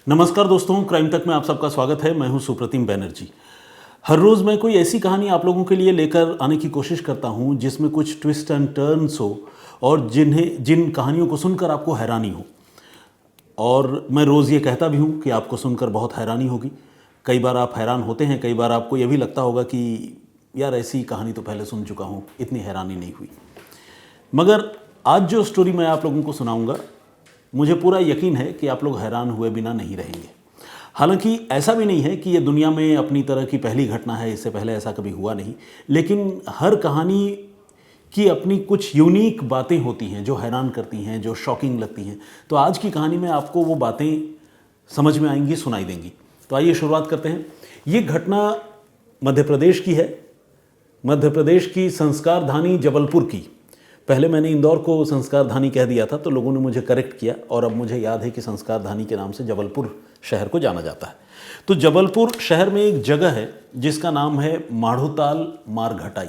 नमस्कार दोस्तों, क्राइम तक में आप सबका स्वागत है। मैं हूं सुप्रतिम बैनर्जी। हर रोज़ मैं कोई ऐसी कहानी आप लोगों के लिए लेकर आने की कोशिश करता हूं जिसमें कुछ ट्विस्ट एंड टर्न्स हो और जिन कहानियों को सुनकर आपको हैरानी हो। और मैं रोज़ ये कहता भी हूं कि आपको सुनकर बहुत हैरानी होगी। कई बार आप हैरान होते हैं, कई बार आपको ये भी लगता होगा कि यार ऐसी कहानी तो पहले सुन चुका हूँ, इतनी हैरानी नहीं हुई। मगर आज जो स्टोरी मैं आप लोगों को सुनाऊंगा, मुझे पूरा यकीन है कि आप लोग हैरान हुए बिना नहीं रहेंगे। हालांकि ऐसा भी नहीं है कि ये दुनिया में अपनी तरह की पहली घटना है, इससे पहले ऐसा कभी हुआ नहीं। लेकिन हर कहानी की अपनी कुछ यूनिक बातें होती हैं जो हैरान करती हैं, जो शॉकिंग लगती हैं। तो आज की कहानी में आपको वो बातें समझ में आएंगी, सुनाई देंगी। तो आइए शुरुआत करते हैं। ये घटना मध्य प्रदेश की है, मध्य प्रदेश की संस्कारधानी जबलपुर की। पहले मैंने इंदौर को संस्कारधानी कह दिया था तो लोगों ने मुझे करेक्ट किया और अब मुझे याद है कि संस्कारधानी के नाम से जबलपुर शहर को जाना जाता है। तो जबलपुर शहर में एक जगह है जिसका नाम है माढ़ोताल मारघटाई।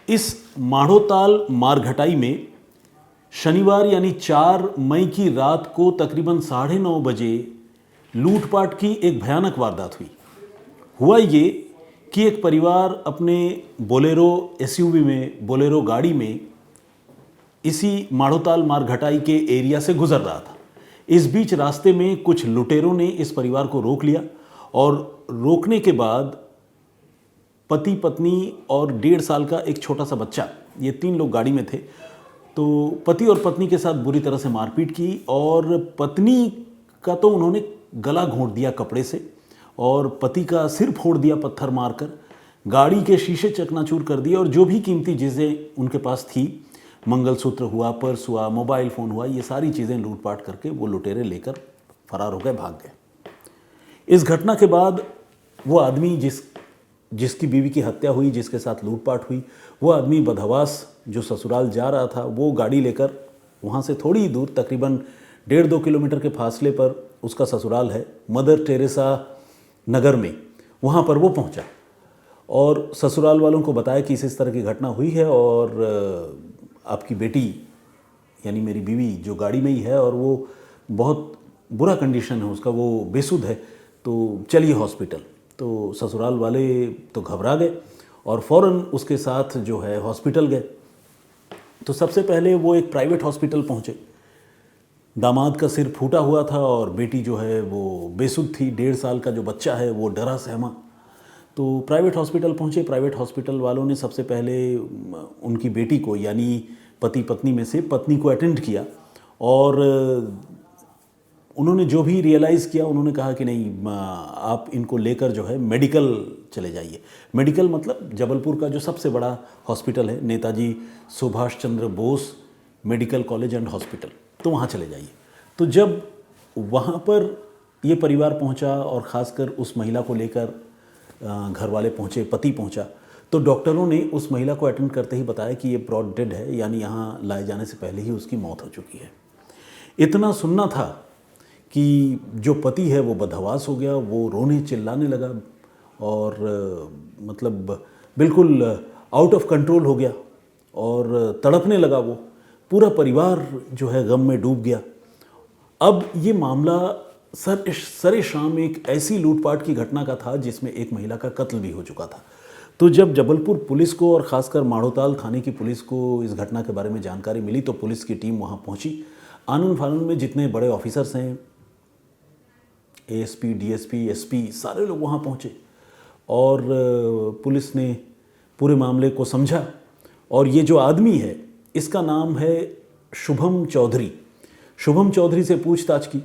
इस माढ़ोताल मारघटाई में शनिवार यानी 4 मई की रात को तकरीबन 9:30 बजे लूटपाट की एक भयानक वारदात हुई। हुआ ये कि एक परिवार अपने बोलेरो एसयूवी में, बोलेरो गाड़ी में इसी माढ़ोताल मारघटाई के एरिया से गुजर रहा था। इस बीच रास्ते में कुछ लुटेरों ने इस परिवार को रोक लिया और रोकने के बाद पति पत्नी और 1.5 साल का एक छोटा सा बच्चा, ये 3 लोग गाड़ी में थे। तो पति और पत्नी के साथ बुरी तरह से मारपीट की और पत्नी का तो उन्होंने गला घोंट दिया कपड़े से और पति का सिर फोड़ दिया पत्थर मारकर, गाड़ी के शीशे चकनाचूर कर दिए और जो भी कीमती चीज़ें उनके पास थी, मंगलसूत्र हुआ, पर्स हुआ, मोबाइल फ़ोन हुआ, ये सारी चीज़ें लूटपाट करके वो लुटेरे लेकर फरार हो गए, भाग गए। इस घटना के बाद वो आदमी जिसकी बीवी की हत्या हुई, जिसके साथ लूटपाट हुई, वो आदमी बदहवास जो ससुराल जा रहा था, वो गाड़ी लेकर वहाँ से थोड़ी दूर, तकरीबन 1.5-2 किलोमीटर के फासले पर उसका ससुराल है, मदर टेरेसा नगर में। वहाँ पर वो पहुँचा और ससुराल वालों को बताया कि इस तरह की घटना हुई है और आपकी बेटी यानी मेरी बीवी जो गाड़ी में ही है और वो बहुत बुरा कंडीशन है उसका, वो बेसुध है, तो चलिए हॉस्पिटल। तो ससुराल वाले तो घबरा गए और फ़ौरन उसके साथ जो है हॉस्पिटल गए। तो सबसे पहले वो एक प्राइवेट हॉस्पिटल पहुँचे। दामाद का सिर फूटा हुआ था और बेटी जो है वो बेसुध थी, 1.5 साल का जो बच्चा है वो डरा सहमा। तो प्राइवेट हॉस्पिटल पहुँचे। प्राइवेट हॉस्पिटल वालों ने सबसे पहले उनकी बेटी को, यानी पति पत्नी में से पत्नी को अटेंड किया और उन्होंने जो भी रियलाइज़ किया, उन्होंने कहा कि नहीं, आप इनको लेकर जो है मेडिकल चले जाइए। मेडिकल मतलब जबलपुर का जो सबसे बड़ा हॉस्पिटल है, Netaji Subhash Chandra Bose medical college and hospital, तो वहाँ चले जाइए। तो जब वहाँ पर ये परिवार पहुँचा और ख़ासकर उस महिला को लेकर घर वाले पहुँचे, पति पहुँचा, तो डॉक्टरों ने उस महिला को अटेंड करते ही बताया कि ये ब्रॉड डेड है, यानी यहाँ लाए जाने से पहले ही उसकी मौत हो चुकी है। इतना सुनना था कि जो पति है वो बदहवास हो गया, वो रोने चिल्लाने लगा और मतलब बिल्कुल आउट ऑफ कंट्रोल हो गया और तड़पने लगा। वो पूरा परिवार जो है गम में डूब गया। अब ये मामला सरे शाम एक ऐसी लूटपाट की घटना का था जिसमें एक महिला का कत्ल भी हो चुका था। तो जब जबलपुर पुलिस को और ख़ासकर माढ़ोताल थाने की पुलिस को इस घटना के बारे में जानकारी मिली तो पुलिस की टीम वहाँ पहुँची। आनंद फानंद में जितने बड़े ऑफिसर्स हैं, एएसपी, डीएसपी, एसपी, सारे लोग वहाँ पहुँचे और पुलिस ने पूरे मामले को समझा। और ये जो आदमी है इसका नाम है शुभम चौधरी। शुभम चौधरी से पूछताछ की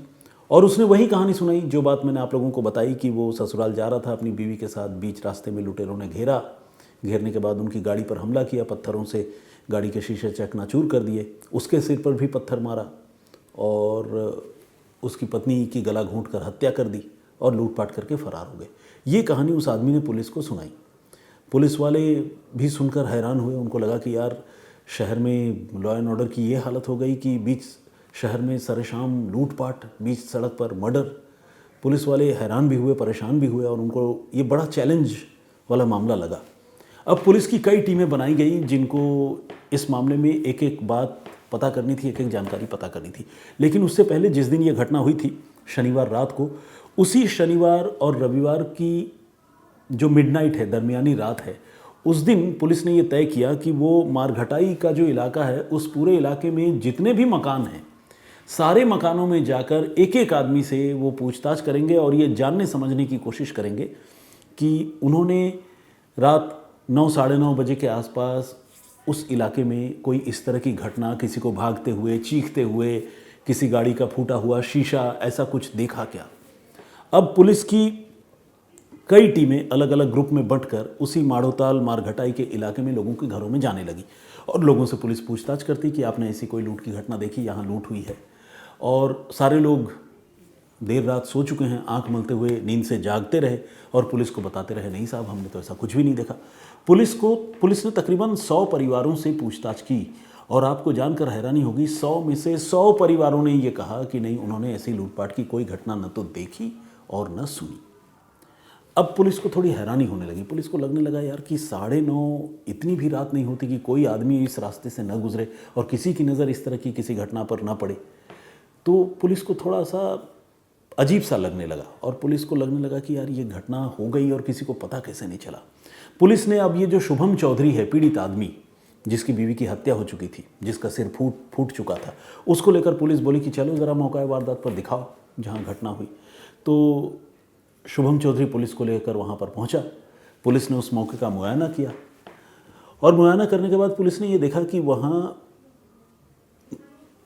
और उसने वही कहानी सुनाई जो बात मैंने आप लोगों को बताई कि वो ससुराल जा रहा था अपनी बीवी के साथ, बीच रास्ते में लुटेरों ने घेरने के बाद उनकी गाड़ी पर हमला किया, पत्थरों से गाड़ी के शीशे चकनाचूर कर दिए, उसके सिर पर भी पत्थर मारा और उसकी पत्नी की गला घोंट कर हत्या कर दी और लूटपाट करके फरार हो गए। ये कहानी उस आदमी ने पुलिस को सुनाई। पुलिस वाले भी सुनकर हैरान हुए। उनको लगा कि यार शहर में लॉ एंड ऑर्डर की ये हालत हो गई कि बीच शहर में सरेशाम लूटपाट, बीच सड़क पर मर्डर। पुलिस वाले हैरान भी हुए, परेशान भी हुए और उनको ये बड़ा चैलेंज वाला मामला लगा। अब पुलिस की कई टीमें बनाई गई जिनको इस मामले में एक एक बात पता करनी थी, एक एक जानकारी पता करनी थी। लेकिन उससे पहले जिस दिन ये घटना हुई थी शनिवार रात को, उसी शनिवार और रविवार की जो मिडनाइट है, दरमियानी रात है, उस दिन पुलिस ने ये तय किया कि वो मारघटाई का जो इलाका है उस पूरे इलाके में जितने भी मकान हैं सारे मकानों में जाकर एक एक आदमी से वो पूछताछ करेंगे और ये जानने समझने की कोशिश करेंगे कि उन्होंने रात 9 साढ़े 9 बजे के आसपास उस इलाके में कोई इस तरह की घटना, किसी को भागते हुए, चीखते हुए, किसी गाड़ी का फूटा हुआ शीशा, ऐसा कुछ देखा क्या। अब पुलिस की कई टीमें अलग अलग ग्रुप में बंटकर उसी माड़ोताल मारघटाई के इलाके में लोगों के घरों में जाने लगी और लोगों से पुलिस पूछताछ करती कि आपने ऐसी कोई लूट की घटना देखी, यहाँ लूट हुई है। और सारे लोग देर रात सो चुके हैं, आंख मलते हुए नींद से जागते रहे और पुलिस को बताते रहे, नहीं साहब हमने तो ऐसा कुछ भी नहीं देखा। पुलिस ने तकरीबन 100 परिवारों से पूछताछ की और आपको जानकर हैरानी होगी, 100 में से 100 परिवारों ने ये कहा कि नहीं, उन्होंने ऐसी लूटपाट की कोई घटना न तो देखी और न सुनी। अब पुलिस को थोड़ी हैरानी होने लगी। पुलिस को लगने लगा यार कि 9:30 इतनी भी रात नहीं होती कि कोई आदमी इस रास्ते से न गुजरे और किसी की नज़र इस तरह की किसी घटना पर न पड़े। तो पुलिस को थोड़ा सा अजीब सा लगने लगा और पुलिस को लगने लगा कि यार ये घटना हो गई और किसी को पता कैसे नहीं चला। पुलिस ने अब ये जो शुभम चौधरी है, पीड़ित आदमी जिसकी बीवी की हत्या हो चुकी थी, जिसका सिर फूट चुका था, उसको लेकर पुलिस बोली कि चलो ज़रा मौका वारदात पर दिखाओ जहाँ घटना हुई। तो शुभम चौधरी पुलिस को लेकर वहाँ पर पहुँचा। पुलिस ने उस मौके का मुआयना किया और मुआयना करने के बाद पुलिस ने ये देखा कि वहाँ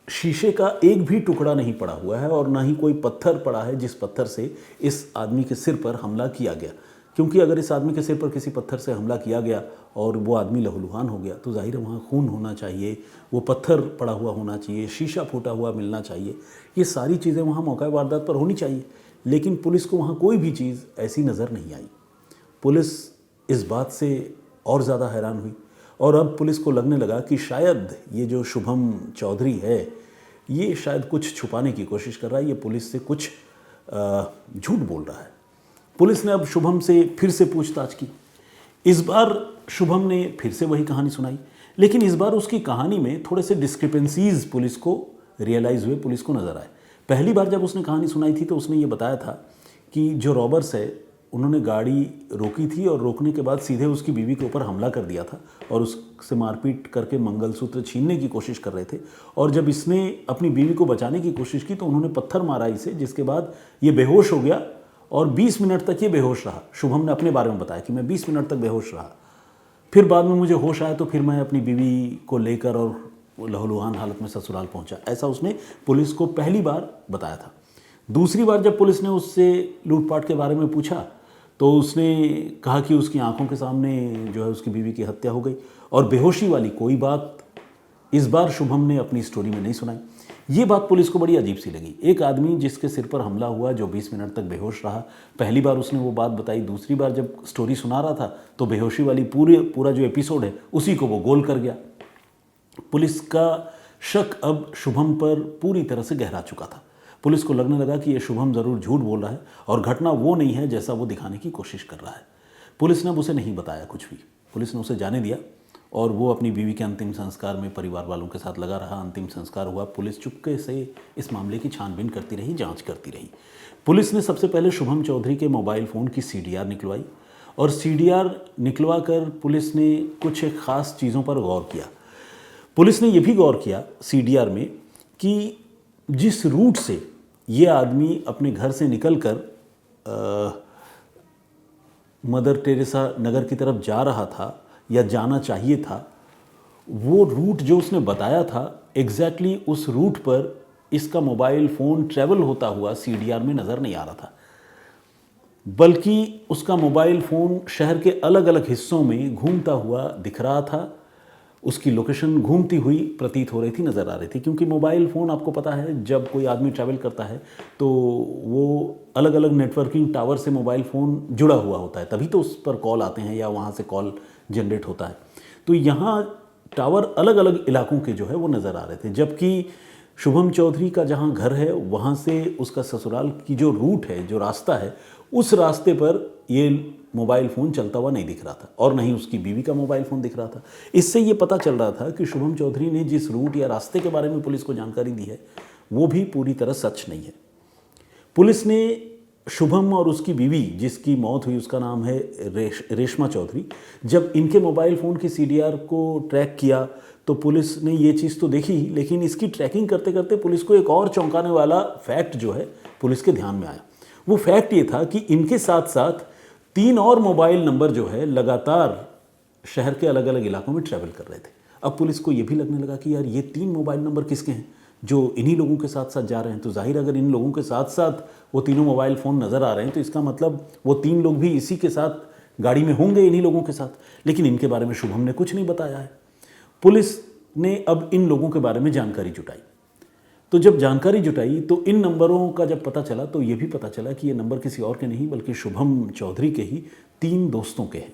शीशे का एक भी टुकड़ा नहीं पड़ा हुआ है और ना ही कोई पत्थर पड़ा है जिस पत्थर से इस आदमी के सिर पर हमला किया गया। क्योंकि अगर इस आदमी के सिर पर किसी पत्थर से हमला किया गया और वो आदमी लहूलुहान हो गया तो जाहिर है वहाँ खून होना चाहिए, वो पत्थर पड़ा हुआ होना चाहिए, शीशा फूटा हुआ मिलना चाहिए, ये सारी चीज़ें वहाँ मौका वारदात पर होनी चाहिए। लेकिन पुलिस को वहाँ कोई भी चीज़ ऐसी नज़र नहीं आई। पुलिस इस बात से और ज़्यादा हैरान हुई और अब पुलिस को लगने लगा कि शायद ये जो शुभम चौधरी है ये शायद कुछ छुपाने की कोशिश कर रहा है, ये पुलिस से कुछ झूठ बोल रहा है। पुलिस ने अब शुभम से फिर से पूछताछ की। इस बार शुभम ने फिर से वही कहानी सुनाई, लेकिन इस बार उसकी कहानी में थोड़े से डिस्क्रिपेंसीज पुलिस को रियलाइज़ हुए, पुलिस को नज़र आए। पहली बार जब उसने कहानी सुनाई थी तो उसने ये बताया था कि जो रॉबर्स है उन्होंने गाड़ी रोकी थी और रोकने के बाद सीधे उसकी बीवी के ऊपर हमला कर दिया था और उससे मारपीट करके मंगलसूत्र छीनने की कोशिश कर रहे थे। और जब इसने अपनी बीवी को बचाने की कोशिश की तो उन्होंने पत्थर मारा इसे, जिसके बाद ये बेहोश हो गया और 20 मिनट तक ये बेहोश रहा। शुभम ने अपने बारे में बताया कि मैं 20 मिनट तक बेहोश रहा, फिर बाद में मुझे होश आया तो फिर मैं अपनी बीवी को लेकर और लहूलुहान हालत में ससुराल पहुंचा। ऐसा उसने पुलिस को पहली बार बताया था। दूसरी बार जब पुलिस ने उससे लूटपाट के बारे में पूछा तो उसने कहा कि उसकी आंखों के सामने जो है उसकी बीवी की हत्या हो गई और बेहोशी वाली कोई बात इस बार शुभम ने अपनी स्टोरी में नहीं सुनाई। ये बात पुलिस को बड़ी अजीब सी लगी। एक आदमी जिसके सिर पर हमला हुआ, जो 20 मिनट तक बेहोश रहा, पहली बार उसने वो बात बताई, दूसरी बार जब स्टोरी सुना रहा था तो बेहोशी वाली पूरा जो एपिसोड है उसी को वो गोल कर गया। पुलिस का शक अब शुभम पर पूरी तरह से गहरा चुका था। पुलिस को लगने लगा कि ये शुभम ज़रूर झूठ बोल रहा है और घटना वो नहीं है जैसा वो दिखाने की कोशिश कर रहा है। पुलिस ने अब उसे नहीं बताया कुछ भी। पुलिस ने उसे जाने दिया और वो अपनी बीवी के अंतिम संस्कार में परिवार वालों के साथ लगा रहा। अंतिम संस्कार हुआ। पुलिस चुपके से इस मामले की छानबीन करती रही, जांच करती रही। पुलिस ने सबसे पहले शुभम चौधरी के मोबाइल फ़ोन की CDR निकलवाई और CDR निकलवा कर पुलिस ने कुछ एक ख़ास चीज़ों पर गौर किया। पुलिस ने यह भी गौर किया CDR में कि जिस रूट से ये आदमी अपने घर से निकलकर मदर टेरेसा नगर की तरफ जा रहा था या जाना चाहिए था, वो रूट जो उसने बताया था एग्जैक्टली उस रूट पर इसका मोबाइल फ़ोन ट्रैवल होता हुआ CDR में नज़र नहीं आ रहा था, बल्कि उसका मोबाइल फ़ोन शहर के अलग अलग हिस्सों में घूमता हुआ दिख रहा था। उसकी लोकेशन घूमती हुई प्रतीत हो रही थी, नज़र आ रही थी। क्योंकि मोबाइल फ़ोन आपको पता है जब कोई आदमी ट्रैवल करता है तो वो अलग अलग नेटवर्किंग टावर से मोबाइल फ़ोन जुड़ा हुआ होता है, तभी तो उस पर कॉल आते हैं या वहाँ से कॉल जनरेट होता है। तो यहाँ टावर अलग अलग इलाकों के जो है वो नज़र आ रहे थे, जबकि शुभम चौधरी का जहाँ घर है वहाँ से उसका ससुराल की जो रूट है, जो रास्ता है, उस रास्ते पर ये मोबाइल फ़ोन चलता हुआ नहीं दिख रहा था और नहीं उसकी बीवी का मोबाइल फ़ोन दिख रहा था। इससे ये पता चल रहा था कि शुभम चौधरी ने जिस रूट या रास्ते के बारे में पुलिस को जानकारी दी है वो भी पूरी तरह सच नहीं है। पुलिस ने शुभम और उसकी बीवी, जिसकी मौत हुई, उसका नाम है रेशमा चौधरी, जब इनके मोबाइल फ़ोन की सीडीआर को ट्रैक किया तो पुलिस ने ये चीज़ तो देखी, लेकिन इसकी ट्रैकिंग करते करते पुलिस को एक और चौंकाने वाला फैक्ट जो है पुलिस के ध्यान में आया। वो फैक्ट ये था कि इनके साथ साथ 3 और मोबाइल नंबर जो है लगातार शहर के अलग अलग इलाकों में ट्रैवल कर रहे थे। अब पुलिस को ये भी लगने लगा कि यार ये 3 मोबाइल नंबर किसके हैं जो इन्हीं लोगों के साथ साथ जा रहे हैं। तो जाहिर अगर इन लोगों के साथ साथ वो तीनों मोबाइल फ़ोन नज़र आ रहे हैं तो इसका मतलब वो 3 लोग भी इसी के साथ गाड़ी में होंगे, इन्हीं लोगों के साथ। लेकिन इनके बारे में शुभम ने कुछ नहीं बताया है। पुलिस ने अब इन लोगों के बारे में जानकारी जुटाई। तो जब जानकारी जुटाई तो इन नंबरों का जब पता चला तो ये भी पता चला कि ये नंबर किसी और के नहीं बल्कि शुभम चौधरी के ही 3 दोस्तों के हैं।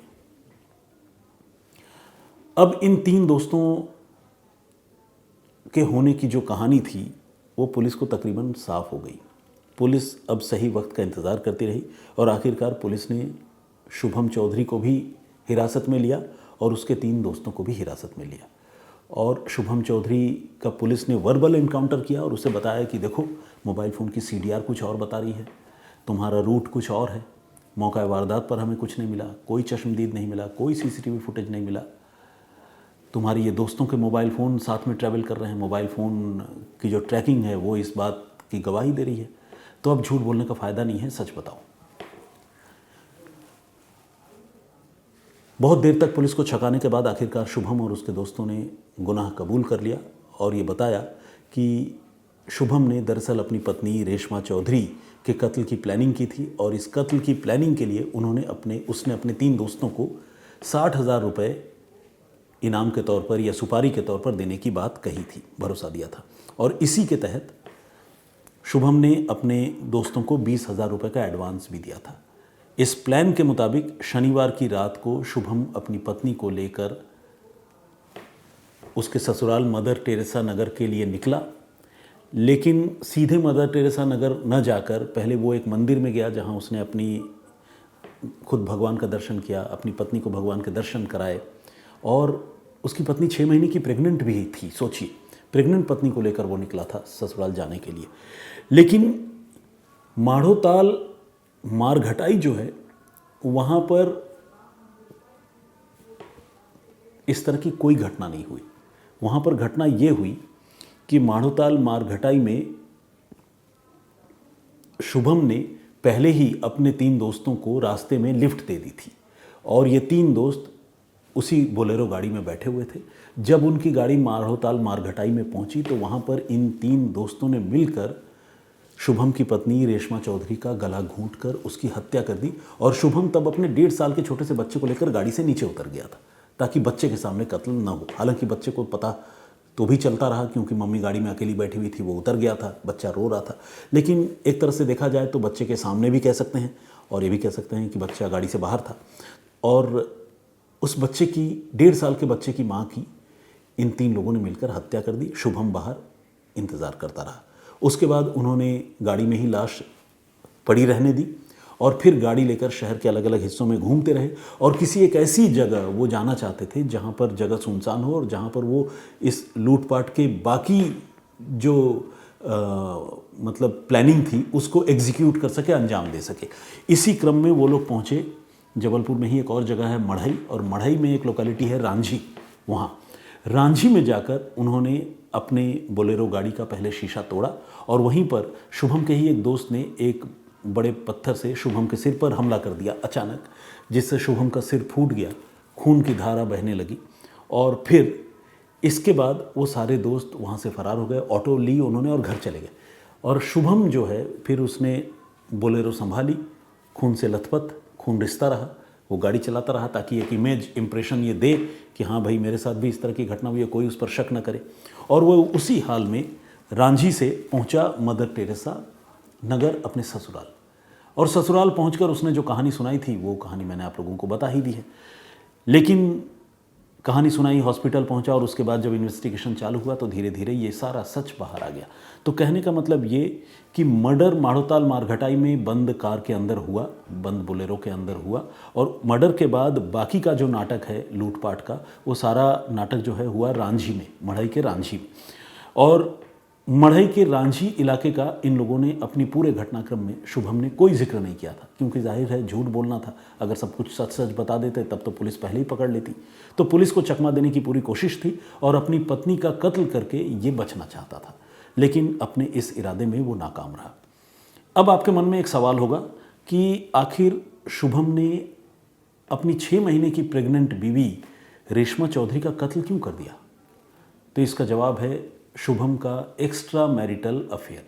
अब इन 3 दोस्तों के होने की जो कहानी थी वो पुलिस को तकरीबन साफ हो गई। पुलिस अब सही वक्त का इंतज़ार करती रही और आखिरकार पुलिस ने शुभम चौधरी को भी हिरासत में लिया और उसके 3 दोस्तों को भी हिरासत में लिया। और शुभम चौधरी का पुलिस ने वर्बल इनकाउंटर किया और उसे बताया कि देखो मोबाइल फ़ोन की सीडीआर कुछ और बता रही है, तुम्हारा रूट कुछ और है, मौका वारदात पर हमें कुछ नहीं मिला, कोई चश्मदीद नहीं मिला, कोई सीसीटीवी फुटेज नहीं मिला, तुम्हारी ये दोस्तों के मोबाइल फ़ोन साथ में ट्रैवल कर रहे हैं, मोबाइल फ़ोन की जो ट्रैकिंग है वो इस बात की गवाही दे रही है, तो अब झूठ बोलने का फ़ायदा नहीं है, सच बताओ। बहुत देर तक पुलिस को छकाने के बाद आखिरकार शुभम और उसके दोस्तों ने गुनाह कबूल कर लिया और ये बताया कि शुभम ने दरअसल अपनी पत्नी रेशमा चौधरी के कत्ल की प्लानिंग की थी और इस कत्ल की प्लानिंग के लिए उसने अपने 3 दोस्तों को 60,000 रुपये इनाम के तौर पर या सुपारी के तौर पर देने की बात कही थी, भरोसा दिया था। और इसी के तहत शुभम ने अपने दोस्तों को 20,000 रुपये का एडवांस भी दिया था। इस प्लान के मुताबिक शनिवार की रात को शुभम अपनी पत्नी को लेकर उसके ससुराल मदर टेरेसा नगर के लिए निकला, लेकिन सीधे मदर टेरेसा नगर न जाकर पहले वो एक मंदिर में गया जहां उसने खुद भगवान का दर्शन किया, अपनी पत्नी को भगवान के दर्शन कराए। और उसकी पत्नी 6 महीने की प्रेग्नेंट भी थी। सोचिए, प्रेग्नेंट पत्नी को लेकर वो निकला था ससुराल जाने के लिए। लेकिन माढ़ोताल मारघटाई जो है वहाँ पर इस तरह की कोई घटना नहीं हुई। वहाँ पर घटना ये हुई कि माढ़ोताल मारघटाई में शुभम ने पहले ही अपने 3 दोस्तों को रास्ते में लिफ्ट दे दी थी और ये 3 दोस्त उसी बोलेरो गाड़ी में बैठे हुए थे। जब उनकी गाड़ी माढ़ोताल मारघटाई में पहुंची तो वहाँ पर इन 3 दोस्तों ने मिलकर शुभम की पत्नी रेशमा चौधरी का गला घूंटकर उसकी हत्या कर दी और शुभम तब अपने 1.5 साल के छोटे से बच्चे को लेकर गाड़ी से नीचे उतर गया था ताकि बच्चे के सामने कत्ल न हो। हालांकि बच्चे को पता तो भी चलता रहा क्योंकि मम्मी गाड़ी में अकेली बैठी हुई थी, वो उतर गया था, बच्चा रो रहा था। लेकिन एक तरह से देखा जाए तो बच्चे के सामने भी कह सकते हैं और ये भी कह सकते हैं कि बच्चा गाड़ी से बाहर था। और उस बच्चे की 1.5 साल के बच्चे की माँ की इन 3 लोगों ने मिलकर हत्या कर दी। शुभम बाहर इंतज़ार करता रहा। उसके बाद उन्होंने गाड़ी में ही लाश पड़ी रहने दी और फिर गाड़ी लेकर शहर के अलग अलग हिस्सों में घूमते रहे और किसी एक ऐसी जगह वो जाना चाहते थे जहाँ पर जगह सुनसान हो और जहाँ पर वो इस लूटपाट के बाकी जो मतलब प्लानिंग थी उसको एग्जीक्यूट कर सके, अंजाम दे सके। इसी क्रम में वो लोग पहुँचे जबलपुर में ही एक और जगह है मढ़ई, और मढ़ई में एक लोकेलिटी है रांझी। वहाँ रांझी में जाकर उन्होंने अपने बोलेरो गाड़ी का पहले शीशा तोड़ा और वहीं पर शुभम के ही एक दोस्त ने एक बड़े पत्थर से शुभम के सिर पर हमला कर दिया अचानक, जिससे शुभम का सिर फूट गया, खून की धारा बहने लगी। और फिर इसके बाद वो सारे दोस्त वहाँ से फरार हो गए, ऑटो ली उन्होंने और घर चले गए। और शुभम जो है फिर उसने बोलेरो संभाली, खून से लथपथ, खून रिश्ता रहा, वो गाड़ी चलाता रहा ताकि एक इमेज इंप्रेशन ये दे कि हाँ भाई मेरे साथ भी इस तरह की घटना हुई है, कोई उस पर शक न करे। और वो उसी हाल में रांझी से पहुंचा मदर टेरेसा नगर अपने ससुराल, और ससुराल पहुंचकर उसने जो कहानी सुनाई थी वो कहानी मैंने आप लोगों को बता ही दी है। लेकिन कहानी सुनाई, हॉस्पिटल पहुंचा और उसके बाद जब इन्वेस्टिगेशन चालू हुआ तो धीरे धीरे ये सारा सच बाहर आ गया। तो कहने का मतलब ये कि मर्डर माढ़ोताल मारघटाई में बंद कार के अंदर हुआ, बंद बोलेरो के अंदर हुआ, और मर्डर के बाद बाकी का जो नाटक है लूटपाट का वो सारा नाटक जो है हुआ रांझी में, मढ़ई के रांझी में। और मढ़ई के रांझी इलाके का इन लोगों ने अपनी पूरे घटनाक्रम में शुभम ने कोई जिक्र नहीं किया था, क्योंकि जाहिर है झूठ बोलना था। अगर सब कुछ सच सच बता देते तब तो पुलिस पहले ही पकड़ लेती। तो पुलिस को चकमा देने की पूरी कोशिश थी और अपनी पत्नी का कत्ल करके ये बचना चाहता था, लेकिन अपने इस इरादे में वो नाकाम रहा। अब आपके मन में एक सवाल होगा कि आखिर शुभम ने अपनी 6 महीने की प्रेग्नेंट बीवी रेशमा चौधरी का कत्ल क्यों कर दिया? तो इसका जवाब है शुभम का एक्स्ट्रा मैरिटल अफेयर,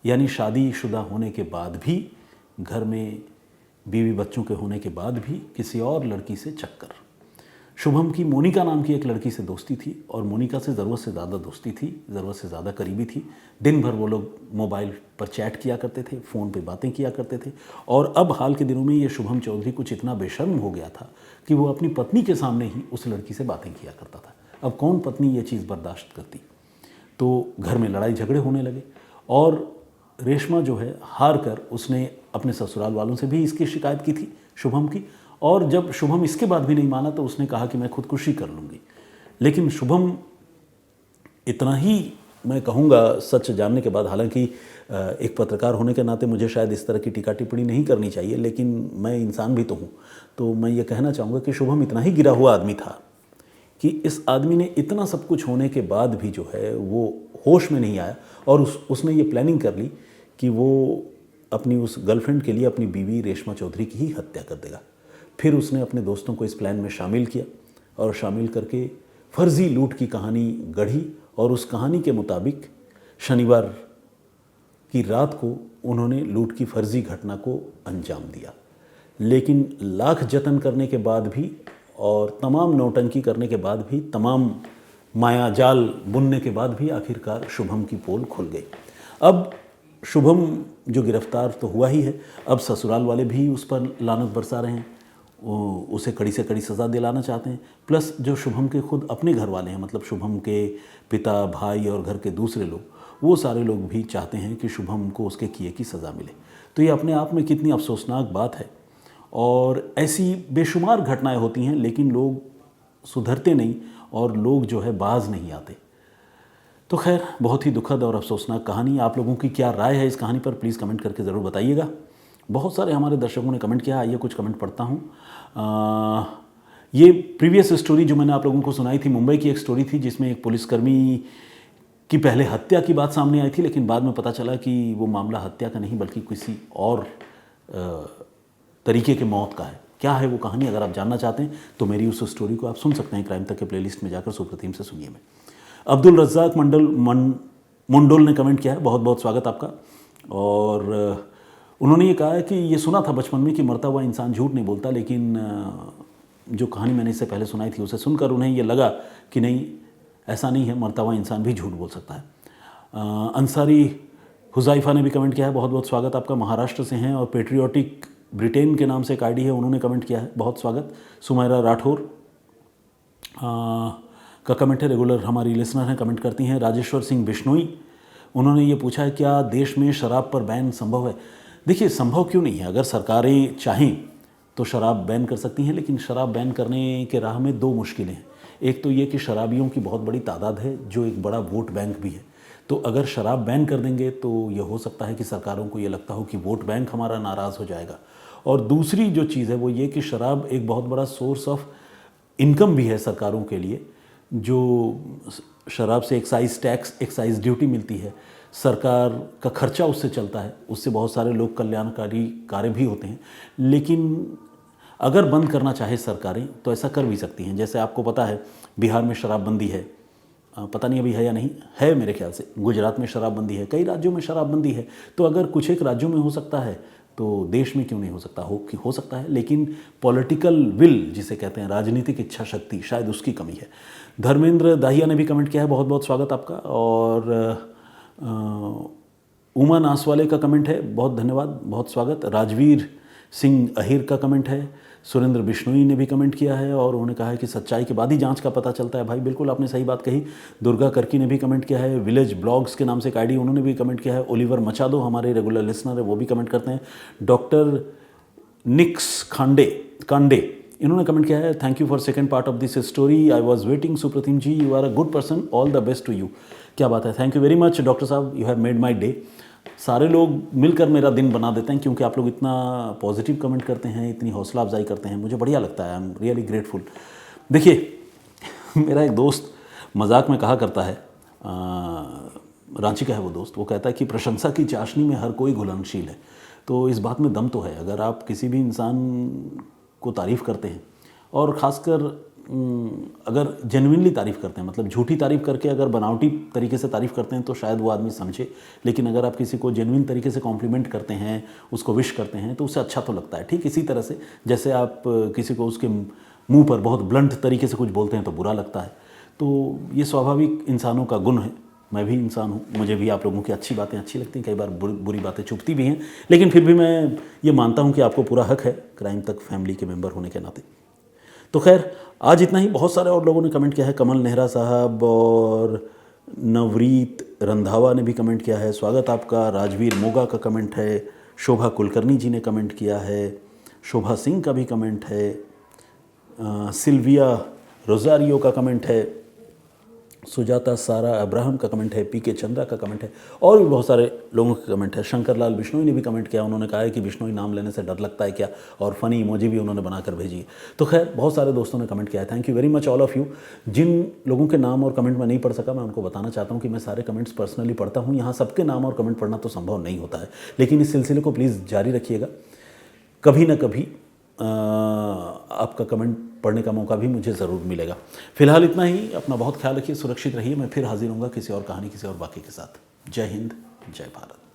यानी शादीशुदा होने के बाद भी, घर में बीवी बच्चों के होने के बाद भी किसी और लड़की से चक्कर। शुभम की मोनिका नाम की एक लड़की से दोस्ती थी और मोनिका से ज़रूरत से ज़्यादा दोस्ती थी, ज़रूरत से ज़्यादा करीबी थी। दिन भर वो लोग मोबाइल पर चैट किया करते थे, फ़ोन पे बातें किया करते थे। और अब हाल के दिनों में ये शुभम चौधरी कुछ इतना बेशर्म हो गया था कि वो अपनी पत्नी के सामने ही उस लड़की से बातें किया करता था। अब कौन पत्नी ये चीज़ बर्दाश्त करती? तो घर में लड़ाई झगड़े होने लगे और रेशमा जो है हार कर उसने अपने ससुराल वालों से भी इसकी शिकायत की थी शुभम की। और जब शुभम इसके बाद भी नहीं माना तो उसने कहा कि मैं खुदकुशी कर लूँगी। लेकिन शुभम इतना ही, मैं कहूँगा सच जानने के बाद, हालांकि एक पत्रकार होने के नाते मुझे शायद इस तरह की टीका टिप्पणी नहीं करनी चाहिए, लेकिन मैं इंसान भी तो हूँ, तो मैं ये कहना चाहूँगा कि शुभम इतना ही गिरा हुआ आदमी था कि इस आदमी ने इतना सब कुछ होने के बाद भी जो है वो होश में नहीं आया और उसने ये प्लानिंग कर ली कि वो अपनी उस गर्लफ्रेंड के लिए अपनी बीवी रेशमा चौधरी की ही हत्या कर देगा। फिर उसने अपने दोस्तों को इस प्लान में शामिल किया और शामिल करके फर्जी लूट की कहानी गढ़ी और उस कहानी के मुताबिक शनिवार की रात को उन्होंने लूट की फर्जी घटना को अंजाम दिया। लेकिन लाख जतन करने के बाद भी और तमाम नौटंकी करने के बाद भी, तमाम मायाजाल बुनने के बाद भी आखिरकार शुभम की पोल खुल गई। अब शुभम जो गिरफ्तार तो हुआ ही है, अब ससुराल वाले भी उस पर लानत बरसा रहे हैं, उसे कड़ी से कड़ी सज़ा दिलाना चाहते हैं। प्लस जो शुभम के खुद अपने घर वाले हैं, मतलब शुभम के पिता, भाई और घर के दूसरे लोग, वो सारे लोग भी चाहते हैं कि शुभम को उसके किए की सज़ा मिले। तो ये अपने आप में कितनी अफसोसनाक बात है। और ऐसी बेशुमार घटनाएं होती हैं, लेकिन लोग सुधरते नहीं और लोग जो है बाज नहीं आते। तो खैर, बहुत ही दुखद और अफसोसनाक कहानी। आप लोगों की क्या राय है इस कहानी पर, प्लीज़ कमेंट करके ज़रूर बताइएगा। बहुत सारे हमारे दर्शकों ने कमेंट किया, आइए कुछ कमेंट पढ़ता हूँ। ये प्रीवियस स्टोरी जो मैंने आप लोगों को सुनाई थी, मुंबई की एक स्टोरी थी जिसमें एक पुलिसकर्मी की पहले हत्या की बात सामने आई थी, लेकिन बाद में पता चला कि वो मामला हत्या का नहीं बल्कि किसी और तरीके के मौत का है। क्या है वो कहानी, अगर आप जानना चाहते हैं तो मेरी उस स्टोरी को आप सुन सकते हैं क्राइम तक के प्लेलिस्ट में जाकर, सुप्रतीम से सुनिए में। अब्दुल रज़ाक मंडोल ने कमेंट किया है, बहुत बहुत स्वागत आपका। और उन्होंने ये कहा है कि ये सुना था बचपन में कि मरता हुआ इंसान झूठ नहीं बोलता, लेकिन जो कहानी मैंने इससे पहले सुनाई थी उसे सुनकर उन्हें ये लगा कि नहीं, ऐसा नहीं है, मरता हुआ इंसान भी झूठ बोल सकता है। अंसारी हुज़ैफ़ा ने भी कमेंट किया है, बहुत बहुत स्वागत आपका, महाराष्ट्र से हैं और पेट्रियोटिक ब्रिटेन के नाम से एक आईडी है, उन्होंने कमेंट किया है, बहुत स्वागत। सुमैरा राठौर का कमेंट है, रेगुलर हमारी लिसनर हैं, कमेंट करती हैं। राजेश्वर सिंह बिश्नोई, उन्होंने ये पूछा है क्या देश में शराब पर बैन संभव है? देखिए, संभव क्यों नहीं है, अगर सरकारें चाहें तो शराब बैन कर सकती हैं, लेकिन शराब बैन करने के राह में 2 मुश्किलें हैं। एक तो ये कि शराबियों की बहुत बड़ी तादाद है जो एक बड़ा वोट बैंक भी है, तो अगर शराब बैन कर देंगे तो ये हो सकता है कि सरकारों को ये लगता हो कि वोट बैंक हमारा नाराज़ हो जाएगा। और दूसरी जो चीज़ है वो ये कि शराब एक बहुत बड़ा सोर्स ऑफ इनकम भी है सरकारों के लिए। जो शराब से एक्साइज टैक्स, एक्साइज ड्यूटी मिलती है, सरकार का खर्चा उससे चलता है, उससे बहुत सारे लोक कल्याणकारी कार्य भी होते हैं। लेकिन अगर बंद करना चाहे सरकारें तो ऐसा कर भी सकती हैं। जैसे आपको पता है बिहार में शराबबंदी है, पता नहीं अभी है या नहीं है, मेरे ख्याल से गुजरात में शराबबंदी है, कई राज्यों में शराबबंदी है। तो अगर कुछ एक राज्यों में हो सकता है तो देश में क्यों नहीं हो सकता? हो सकता है, लेकिन पॉलिटिकल विल जिसे कहते हैं, राजनीतिक इच्छा शक्ति, शायद उसकी कमी है। धर्मेंद्र दाहिया ने भी कमेंट किया है, बहुत बहुत स्वागत आपका। और उमा नासवाले का कमेंट है, बहुत धन्यवाद, बहुत स्वागत। राजवीर सिंह अहिर का कमेंट है। सुरेंद्र बिश्नोई ने भी कमेंट किया है और उन्होंने कहा है कि सच्चाई के बाद ही जांच का पता चलता है। भाई बिल्कुल आपने सही बात कही। दुर्गा करकी ने भी कमेंट किया है। विलेज ब्लॉग्स के नाम से एक आईडी, उन्होंने भी कमेंट किया है। ओलिवर मचादो हमारे रेगुलर लिसनर है, वो भी कमेंट करते हैं। डॉक्टर निक्स कांडे इन्होंने कमेंट किया है, thank you for second part of this story, I was waiting Supratim ji, you are a good person, all the best to you. क्या बात है, thank you very much doctor sahab, you have made my day. सारे लोग मिलकर मेरा दिन बना देते हैं, क्योंकि आप लोग इतना पॉजिटिव कमेंट करते हैं, इतनी हौसला अफजाई करते हैं, मुझे बढ़िया लगता है, आई एम रियली ग्रेटफुल। देखिए मेरा एक दोस्त मजाक में कहा करता है, रांची का है वो दोस्त, वो कहता है कि प्रशंसा की चाशनी में हर कोई घुलनशील है। तो इस बात में दम तो है, अगर आप किसी भी इंसान को तारीफ़ करते हैं और ख़ासकर अगर जेन्युइनली तारीफ़ करते हैं, मतलब झूठी तारीफ़ करके अगर बनावटी तरीके से तारीफ़ करते हैं तो शायद वो आदमी समझे, लेकिन अगर आप किसी को जेन्युइन तरीके से कॉम्प्लीमेंट करते हैं, उसको विश करते हैं, तो उससे अच्छा तो लगता है। ठीक इसी तरह से जैसे आप किसी को उसके मुंह पर बहुत ब्लंट तरीके से कुछ बोलते हैं तो बुरा लगता है। तो ये स्वाभाविक इंसानों का गुण है, मैं भी इंसान हूँ, मुझे भी आप लोगों की अच्छी बातें अच्छी लगती हैं, कई बार बुरी बातें चुभती भी हैं, लेकिन फिर भी मैं ये मानता हूँ कि आपको पूरा हक है क्राइम तक फैमिली के मेंबर होने के नाते। तो खैर आज इतना ही। बहुत सारे और लोगों ने कमेंट किया है, कमल नेहरा साहब और नवरीत रंधावा ने भी कमेंट किया है, स्वागत आपका। राजवीर मोगा का कमेंट है, शोभा कुलकर्णी जी ने कमेंट किया है, शोभा सिंह का भी कमेंट है, सिल्विया रोजारियो का कमेंट है, सुजाता सारा अब्राहम का कमेंट है, पीके चंद्रा का कमेंट है, और भी बहुत सारे लोगों के कमेंट है। शंकर लाल बिश्नोई ने भी कमेंट किया, उन्होंने कहा है कि बिश्नोई नाम लेने से डर लगता है क्या, और फ़नी इमोजी भी उन्होंने बनाकर भेजी है। तो खैर बहुत सारे दोस्तों ने कमेंट किया है, thank you very much all of you. जिन लोगों के नाम और कमेंट मैं नहीं पढ़ सका, मैं उनको बताना चाहता हूँ कि मैं सारे कमेंट्स पर्सनली पढ़ता हूँ, यहाँ सबके नाम और कमेंट पढ़ना तो संभव नहीं होता है, लेकिन इस सिलसिले को प्लीज़ जारी रखिएगा, कभी ना कभी आपका कमेंट पढ़ने का मौका भी मुझे ज़रूर मिलेगा। फिलहाल इतना ही, अपना बहुत ख्याल रखिए, सुरक्षित रहिए, मैं फिर हाजिर होऊंगा किसी और कहानी, किसी और बाकी के साथ। जय हिंद, जय भारत।